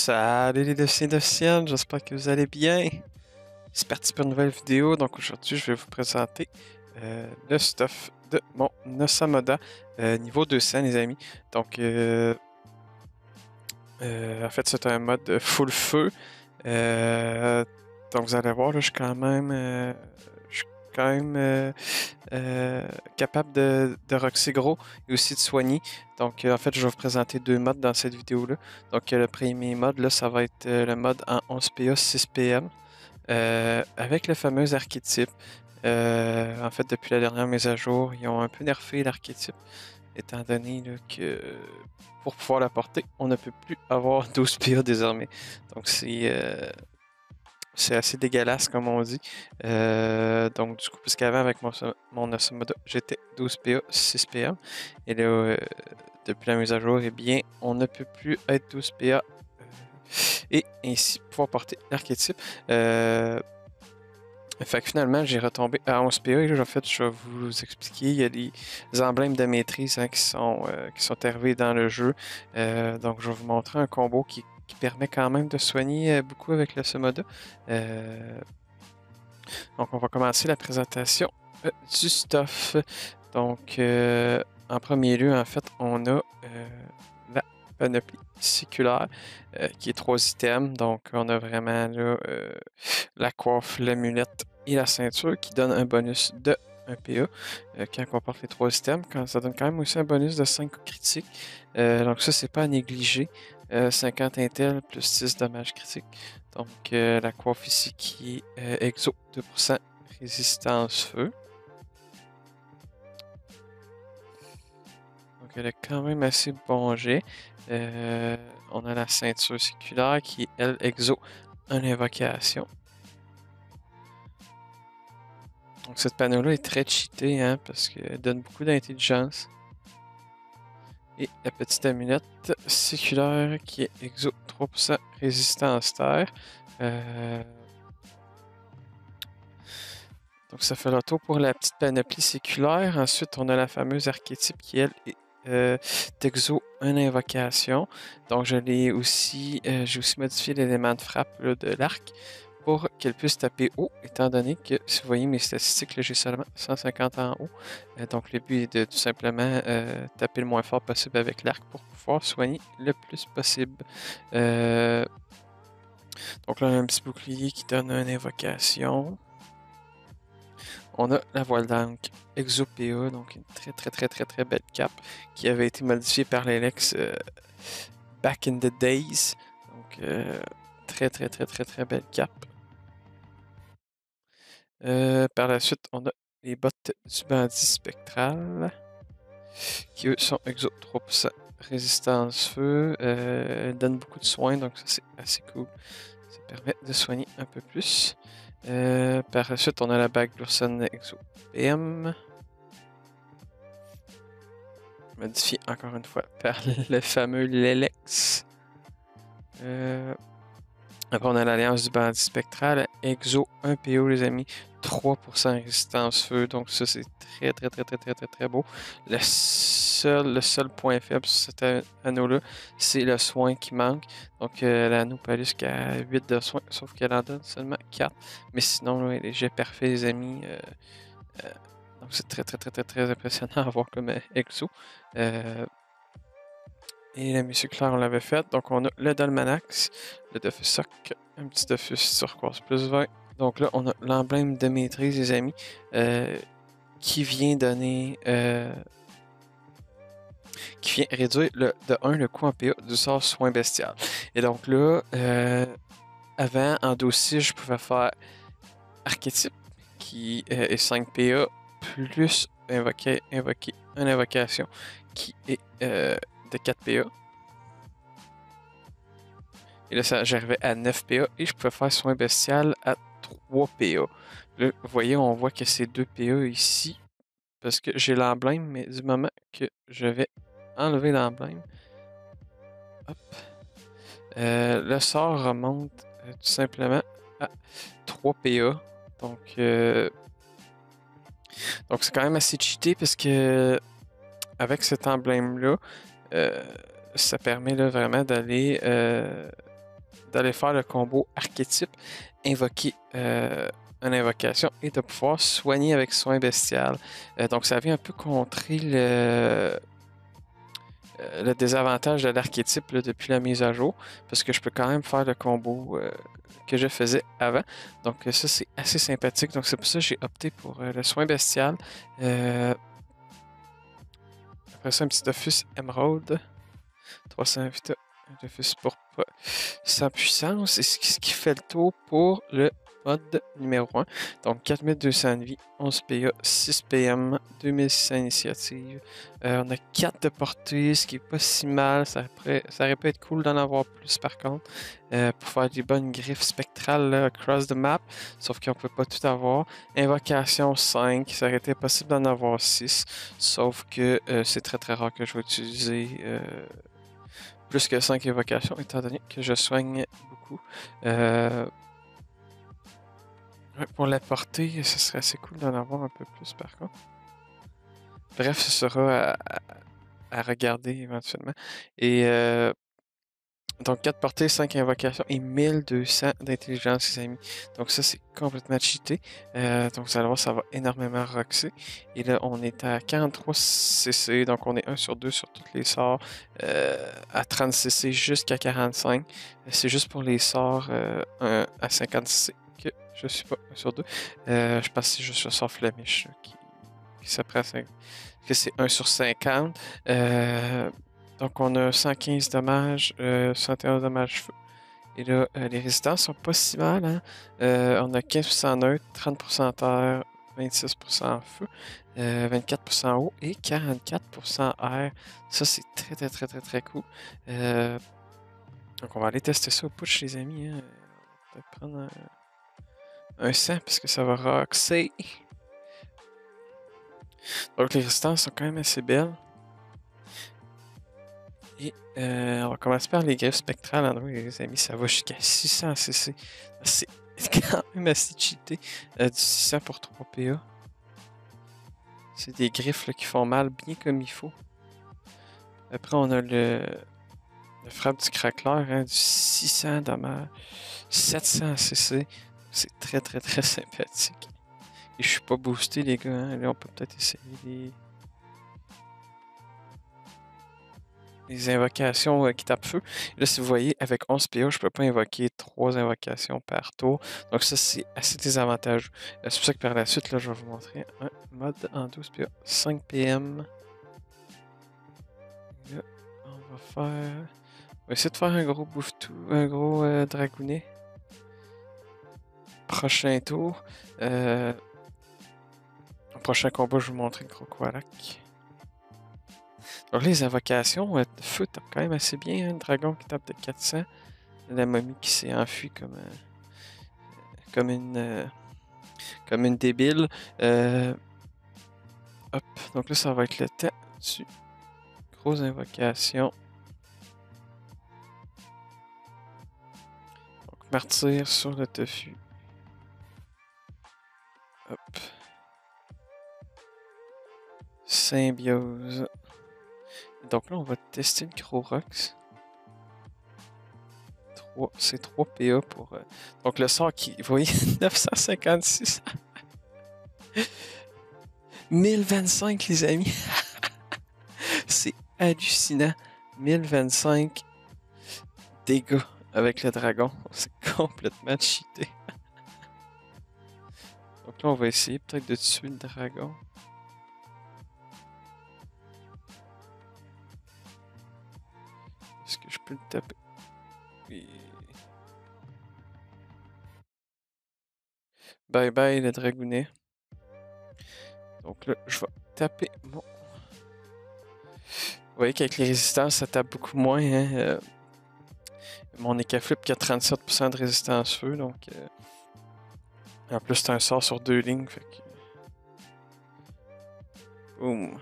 Salut les Dauphins et Dauphines, j'espère que vous allez bien. C'est parti pour une nouvelle vidéo. Donc aujourd'hui, je vais vous présenter le stuff de mon Nosamada niveau 200, les amis. Donc, en fait, c'est un mode full feu. Donc, vous allez voir, là, je suis quand même capable de roxy gros et aussi de soigner. Donc, en fait, je vais vous présenter deux modes dans cette vidéo-là. Donc, le premier mode, là, ça va être le mode en 11 PA, 6 PM, avec le fameux archétype. En fait, depuis la dernière mise à jour, ils ont un peu nerfé l'archétype, étant donné là, que pour pouvoir la porter, on ne peut plus avoir 12 PA désormais. Donc, c'est assez dégueulasse, comme on dit. Donc, du coup, puisqu'avant, avec mon Osamoda, j'étais 12 PA, 6 PM. Et là, depuis la mise à jour, eh bien, on ne peut plus être 12 PA et ainsi pouvoir porter l'archétype. Fait que finalement, j'ai retombé à 11 PA. Et là, en fait, je vais vous expliquer. Il y a des emblèmes de maîtrise qui sont arrivés dans le jeu. Donc, je vais vous montrer un combo qui permet quand même de soigner beaucoup avec le Sumoda. Donc, on va commencer la présentation du stuff. Donc, en premier lieu, en fait, on a la panoplie séculaire qui est 3 items. Donc, on a vraiment là, la coiffe, l'amulette et la ceinture qui donnent un bonus de 1 PA quand on porte les 3 items. Ça donne quand même aussi un bonus de 5 critiques. Donc, ça, c'est pas à négliger. 50 intel plus 6 dommages critiques. Donc, la coiffe ici qui est exo 2% résistance feu. Donc, elle est quand même assez bon jet. On a la ceinture séculaire qui est, elle, exo 1 invocation. Donc, cette panneau-là est très cheatée, hein, parce qu'elle donne beaucoup d'intelligence. Et la petite amulette séculaire qui est exo 3% résistance terre. Donc, ça fait le tour pour la petite panoplie séculaire. Ensuite, on a la fameuse archétype qui, elle, est Texo 1 invocation. Donc, j'ai aussi modifié l'élément de frappe là, de l'arc pour qu'elle puisse taper haut, étant donné que, si vous voyez mes statistiques, j'ai seulement 150 en haut. Donc, le but est de tout simplement taper le moins fort possible avec l'arc pour pouvoir soigner le plus possible. Donc, là, on a un petit bouclier qui donne une invocation. On a la voile d'encre Exopea, donc une très belle cape qui avait été modifiée par l'Elex back in the days. Donc très belle cape. Par la suite, on a les bottes du bandit spectral qui eux sont exo 3% résistance feu. Donnent beaucoup de soins, donc ça c'est assez cool. Ça permet de soigner un peu plus. Par la suite, on a la bague Glurson Exo PM. Modifié encore une fois par le fameux Lelex. Après, on a l'Alliance du Bandit Spectral. Exo 1 PO, les amis. 3% résistance feu. Donc, ça, c'est très beau. Le seul point faible sur cet anneau-là, c'est le soin qui manque. Donc, l'anneau peut aller jusqu'à 8 de soin, sauf qu'elle en donne seulement 4. Mais sinon, là, il est jet parfait, les amis. Donc, c'est très impressionnant à voir comme exo. Et la musique claire, on l'avait faite. Donc, on a le Dalmanax, le Dofus Soc, un petit Dofus turquoise plus 20. Donc là, on a l'emblème de maîtrise, les amis, qui vient donner... qui vient réduire de 1 le coût en PA du sort soin bestial. Et donc là, avant, en dossier, je pouvais faire archétype, qui est 5 PA, plus invoquer une invocation, qui est de 4 PA. Et là, j'arrivais à 9 PA et je pouvais faire soin bestial à 3 PA. Là, vous voyez, on voit que c'est 2 PA ici parce que j'ai l'emblème, mais du moment que je vais enlever l'emblème, hop, le sort remonte tout simplement à 3 PA. Donc, c'est quand même assez cheaté parce que avec cet emblème-là, ça permet là, vraiment d'aller d'aller faire le combo archétype, invoquer une invocation et de pouvoir soigner avec soin bestial. Donc ça vient un peu contrer le désavantage de l'archétype depuis la mise à jour, parce que je peux quand même faire le combo que je faisais avant. Donc ça, c'est assez sympathique. Donc c'est pour ça que j'ai opté pour le soin bestial. Après ça, un petit Dofus Emerald. 300 Vita. Dofus pourpre. Sans puissance. C'est ce qui fait le tour pour le mode numéro 1. Donc 4200 de vie, 11 PA, 6 PM, 2600 initiative. On a 4 de portée, ce qui est pas si mal. Ça aurait pu être cool d'en avoir plus par contre. Pour faire des bonnes griffes spectrales là, across the map. Sauf qu'on peut pas tout avoir. Invocation 5, ça aurait été possible d'en avoir 6. Sauf que c'est très très rare que je vais utiliser plus que 5 invocations, étant donné que je soigne beaucoup. Pour la portée, ce serait assez cool d'en avoir un peu plus par contre. Bref, ce sera à regarder éventuellement. Et donc 4 portées, 5 invocations et 1200 d'intelligence, les amis. Donc ça, c'est complètement cheaté. Donc vous allez voir, ça va énormément roxer. Et là, on est à 43 CC, donc on est 1 sur 2 sur tous les sorts. À 30 CC jusqu'à 45. C'est juste pour les sorts 1 à 50 CC que je suis pas 1 sur 2. Je pense que c'est juste le sort Flemish qui s'apprête que c'est 1 sur 50. Donc, on a 115 dommages, 61 dommages feu. Et là, les résistances sont pas si mal. Hein? On a 15% neutre, 30% terre, 26% feu, 24% eau et 44% air. Ça, c'est très, très, très, très, très cool. Donc, on va aller tester ça au push, les amis. Hein? On va peut-être prendre un 100 parce que ça va roxer. Donc, les résistances sont quand même assez belles. Et on va commencer par les griffes spectrales. Android, les amis, ça va jusqu'à 600 CC. C'est quand même assez cheaté. Du 600 pour 3 PA. C'est des griffes là, qui font mal bien comme il faut. Après, on a le frappe du craqueleur, hein, du 600 dommages, 700 CC. C'est très très très sympathique. Et je suis pas boosté, les gars. Hein. Là, on peut peut-être essayer les invocations qui tapent feu. Là, si vous voyez, avec 11 PA, je ne peux pas invoquer 3 invocations par tour. Donc ça, c'est assez désavantageux. C'est pour ça que par la suite, là, je vais vous montrer un mode en 12 PA. 5 PM. Là, on va faire... On va essayer de faire un gros bouffe-tout, un gros dragounet. Prochain tour. Au prochain combat, je vais vous montrer le Crocoalac. Donc les invocations, feu tape quand même assez bien. Hein? Le dragon qui tape de 400. La momie qui s'est enfuie comme une débile. Hop, donc là, ça va être le temps du grosse invocation. Donc, martyr sur le tofu. Hop. Symbiose. Donc là, on va tester le Crorox. C'est 3 PA pour... Donc le sort qui... Vous voyez, 956. 1025, les amis. C'est hallucinant. 1025 dégâts avec le dragon. C'est complètement cheaté. Donc là, on va essayer peut-être de tuer le dragon. Est-ce que je peux le taper? Oui. Bye bye le dragounet. Donc là, je vais taper mon... Vous voyez qu'avec les résistances, ça tape beaucoup moins. Hein? Mon Ekaflip qui a 37% de résistance feu, donc... En plus, c'est un sort sur 2 lignes, fait que... Boum.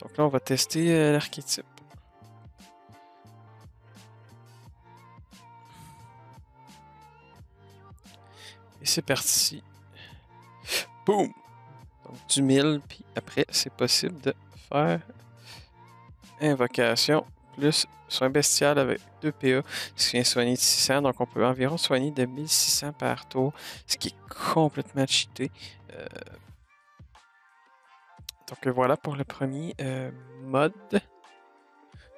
Donc là, on va tester l'archétype. Et c'est parti. Boum! Donc du 1000, puis après, c'est possible de faire invocation plus soin bestial avec 2 PA, ce qui vient soigner de 600. Donc on peut environ soigner de 1600 par tour, ce qui est complètement cheaté. Donc voilà pour le premier mode.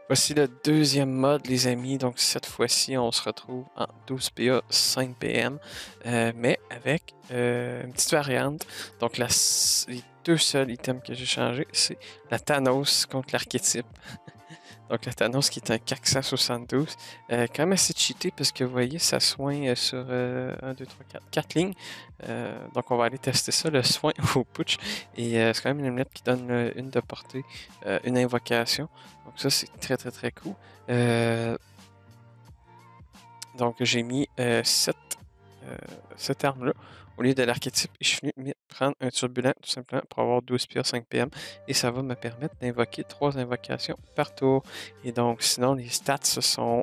Voici le deuxième mode, les amis. Donc, cette fois-ci, on se retrouve en 12 PA, 5 PM, mais avec une petite variante. Donc, les deux seuls items que j'ai changés, c'est la Thanos contre l'archétype. Donc, la Thanos qui est un 472. Quand même assez cheaté parce que vous voyez, ça soigne sur 1, 2, 3, 4, 4 lignes. Donc, on va aller tester ça, le soin au putsch. Et c'est quand même une lunette qui donne une de portée, une invocation. Donc, ça, c'est très, très, très cool. Donc, j'ai mis cette arme-là au lieu de l'archétype. Je suis venu prendre un turbulent tout simplement pour avoir 12 PA 5 PM et ça va me permettre d'invoquer 3 invocations par tour. Et donc, sinon, les stats sont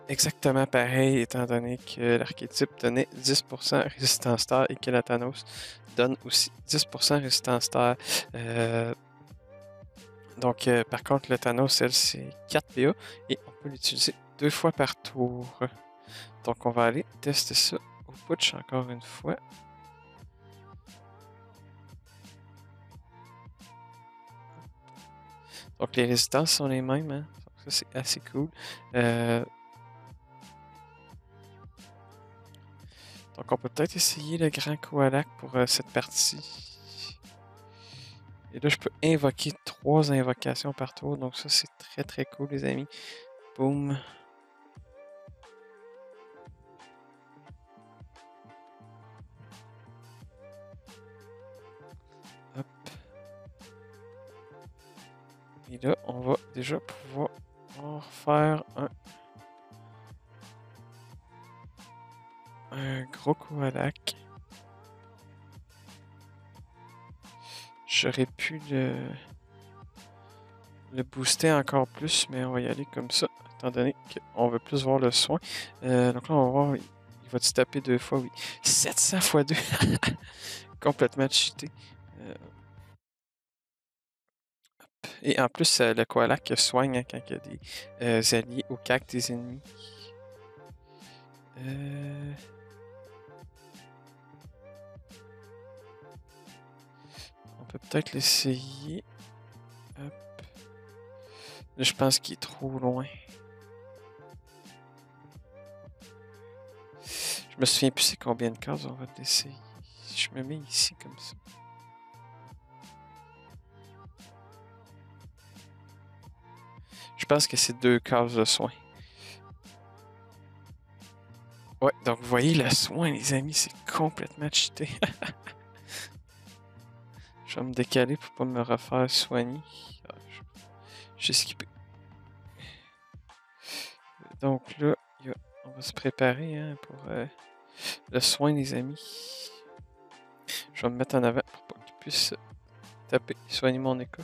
exactement pareils étant donné que l'archétype donnait 10% résistance terre et que la Thanos donne aussi 10% résistance terre. Donc, par contre, le Thanos, elle, c'est 4 PA et on peut l'utiliser 2 fois par tour. Donc, on va aller tester ça au putsch encore une fois. Donc, les résistances sont les mêmes. Hein? Donc, ça, c'est assez cool. Donc, on peut peut-être essayer le grand Koalak pour cette partie. Et là, je peux invoquer 3 invocations par tour. Donc, ça, c'est très, très cool, les amis. Boum. Hop. Et là, on va déjà pouvoir faire un gros Koalak. J'aurais pu le booster encore plus, mais on va y aller comme ça, étant donné qu'on veut plus voir le soin. Donc là, on va voir, il va-tu taper 2 fois? Oui. 700 x 2! Complètement cheaté. Et en plus, le Koalak soigne hein, quand il y a des alliés au CAC des ennemis. On peut peut-être l'essayer. Hop. Là, je pense qu'il est trop loin. Je me souviens plus c'est combien de cases on va l'essayer. Je me mets ici comme ça. Je pense que c'est 2 cases de soin. Ouais, donc vous voyez le soin, les amis, c'est complètement cheaté. Je vais me décaler pour pas me refaire soigner. Ah, j'ai skippé. Donc là, on va se préparer hein, pour le soin, les amis. Je vais me mettre en avant pour pas qu'il puisse taper, soigner mon écho.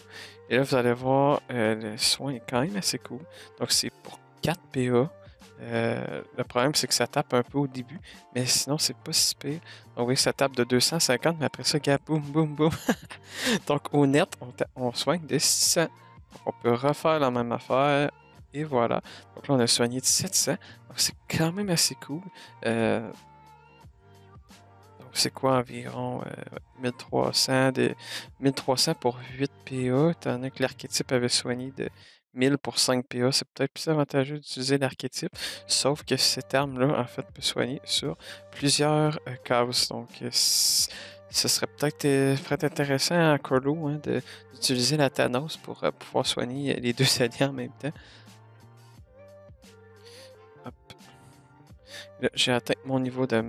Et là, vous allez voir, le soin est quand même assez cool. Donc, c'est pour 4 PA. Le problème, c'est que ça tape un peu au début, mais sinon, c'est pas si pire. Donc, oui, ça tape de 250, mais après ça, gars, boum, boum, boum. Donc, au net, on soigne de 600. Donc, on peut refaire la même affaire. Et voilà. Donc là, on a soigné de 700. Donc, c'est quand même assez cool. Donc, c'est quoi environ 1300, 1300 pour 8 PA, étant donné que l'archétype avait soigné de 1000 pour 5 PA. C'est peut-être plus avantageux d'utiliser l'archétype, sauf que cette arme-là, en fait, peut soigner sur plusieurs cases. Donc, ce serait peut-être intéressant en colo hein, d'utiliser la Thanos pour pouvoir soigner les deux alliés en même temps. J'ai atteint mon niveau de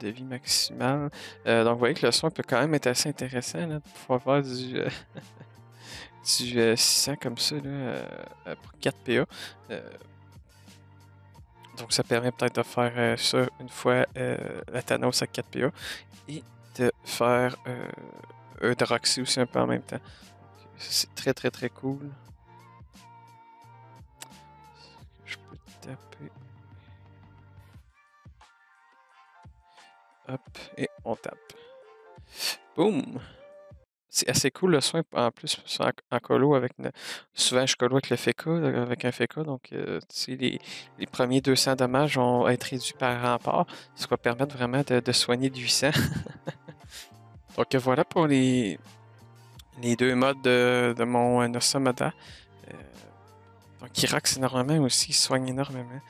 vie maximale. Donc, vous voyez que le son peut quand même être assez intéressant là, de pouvoir faire du 600 comme ça là, pour 4 PA. Donc, ça permet peut-être de faire ça une fois la Thanos à 4 PA et de faire un Droxy aussi un peu en même temps. C'est très très très cool. Je peux taper. Hop, et on tape. Boum! c'est assez cool le soin en plus en colo avec souvent je colo avec le FECA, avec un FECA, donc les premiers 200 dommages vont être réduits par rempart, ce qui va permettre vraiment de soigner de 800. Donc voilà pour les deux modes de mon Nosamada. Euh, donc il rox énormément aussi, il soigne énormément.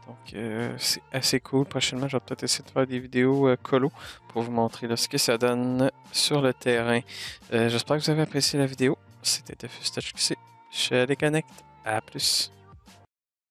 Donc c'est assez cool. Prochainement, je vais peut-être essayer de faire des vidéos colo pour vous montrer là, ce que ça donne sur le terrain. J'espère que vous avez apprécié la vidéo. C'était Defus Touch QC. Je déconnecte. À plus.